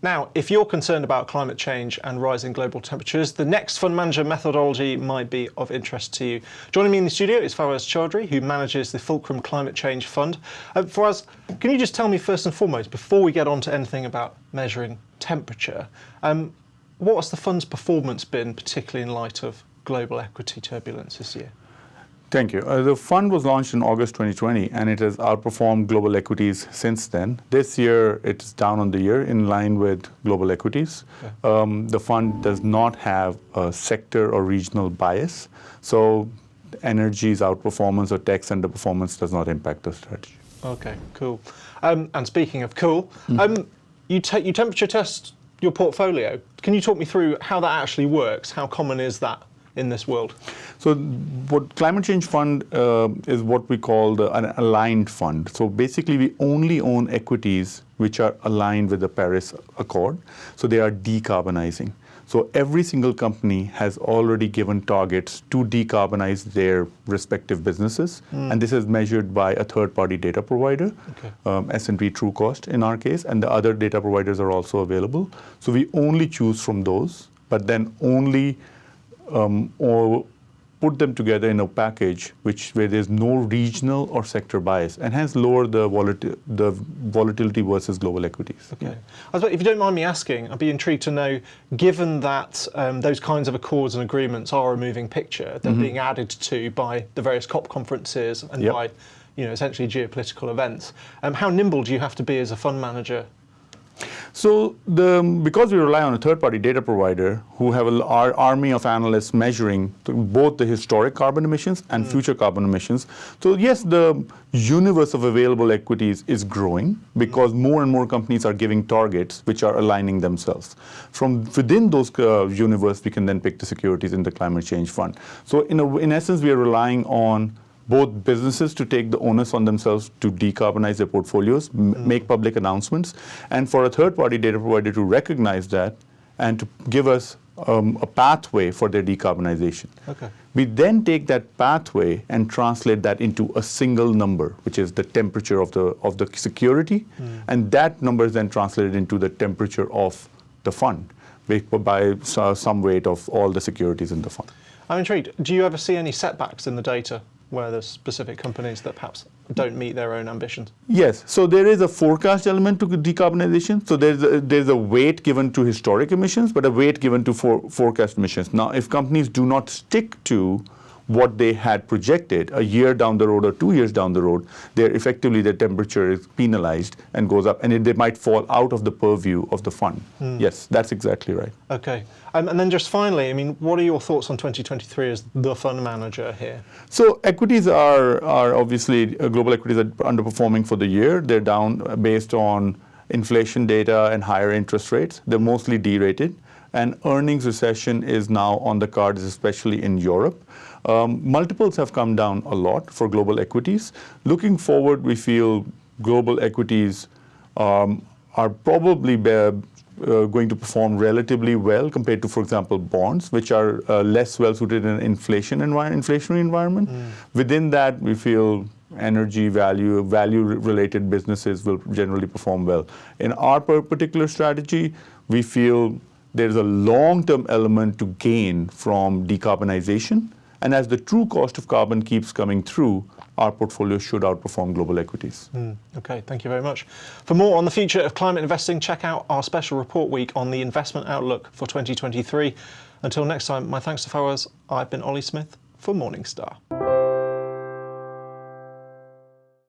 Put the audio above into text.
Now, if you're concerned about climate change and rising global temperatures, the next fund manager methodology might be of interest to you. Joining me in the studio is Fawaz Chaudhry, who manages the Fulcrum Climate Change Fund. Fawaz, can you just tell me first and foremost, before we get on to anything about measuring temperature, what has the fund's performance been, particularly in light of global equity turbulence this year? Thank you. The fund was launched in August 2020, and it has outperformed global equities since then. This year, it's down on the year in line with global equities. Okay. The fund does not have a sector or regional bias, so energy's outperformance or tech's underperformance does not impact the strategy. Okay, cool. And speaking of cool, you temperature test your portfolio. Can you talk me through how that actually works? How common is that in this world? So what climate change fund is what we call an aligned fund. So basically we only own equities which are aligned with the Paris Accord. So they are decarbonizing. So every single company has already given targets to decarbonize their respective businesses. And this is measured by a third-party data provider, okay. S&P Trucost in our case, and the other data providers are also available. So we only choose from those, but then only or put them together in a package where there's no regional or sector bias, and hence lower the volatility versus global equities. Okay. If you don't mind me asking, I'd be intrigued to know, given that those kinds of accords and agreements are a moving picture, they're being added to by the various COP conferences and by, essentially geopolitical events, how nimble do you have to be as a fund manager? So because we rely on a third-party data provider who have our army of analysts measuring both the historic carbon emissions and future carbon emissions, so yes, the universe of available equities is growing because more and more companies are giving targets which are aligning themselves. From within those universe, we can then pick the securities in the climate change fund. So in essence, we are relying on both businesses to take the onus on themselves to decarbonize their portfolios, make public announcements, and for a third-party data provider to recognize that and to give us a pathway for their decarbonization. Okay. We then take that pathway and translate that into a single number, which is the temperature of the security, and that number is then translated into the temperature of the fund by some weight of all the securities in the fund. I'm intrigued. Do you ever see any setbacks in the data where there's specific companies that perhaps don't meet their own ambitions? Yes, so there is a forecast element to decarbonization. So there's a weight given to historic emissions, but a weight given to forecast emissions. Now, if companies do not stick to what they had projected a year down the road or 2 years down the road, effectively their temperature is penalized and goes up, and they might fall out of the purview of the fund. Yes, that's exactly right. Okay, and then just finally, I mean, what are your thoughts on 2023 as the fund manager here? So equities are obviously, global equities are underperforming for the year. They're down based on inflation data and higher interest rates. They're mostly derated, and earnings recession is now on the cards, especially in Europe. Multiples have come down a lot for global equities. Looking forward, we feel global equities are probably going to perform relatively well compared to, for example, bonds, which are less well suited in an inflationary environment. Within that, we feel energy value-related businesses will generally perform well. In our particular strategy, we feel there's a long-term element to gain from decarbonization. And as the true cost of carbon keeps coming through, our portfolio should outperform global equities. Okay, thank you very much. For more on the future of climate investing, check out our special report week on the investment outlook for 2023. Until next time, my thanks to Fawaz. I've been Ollie Smith for Morningstar.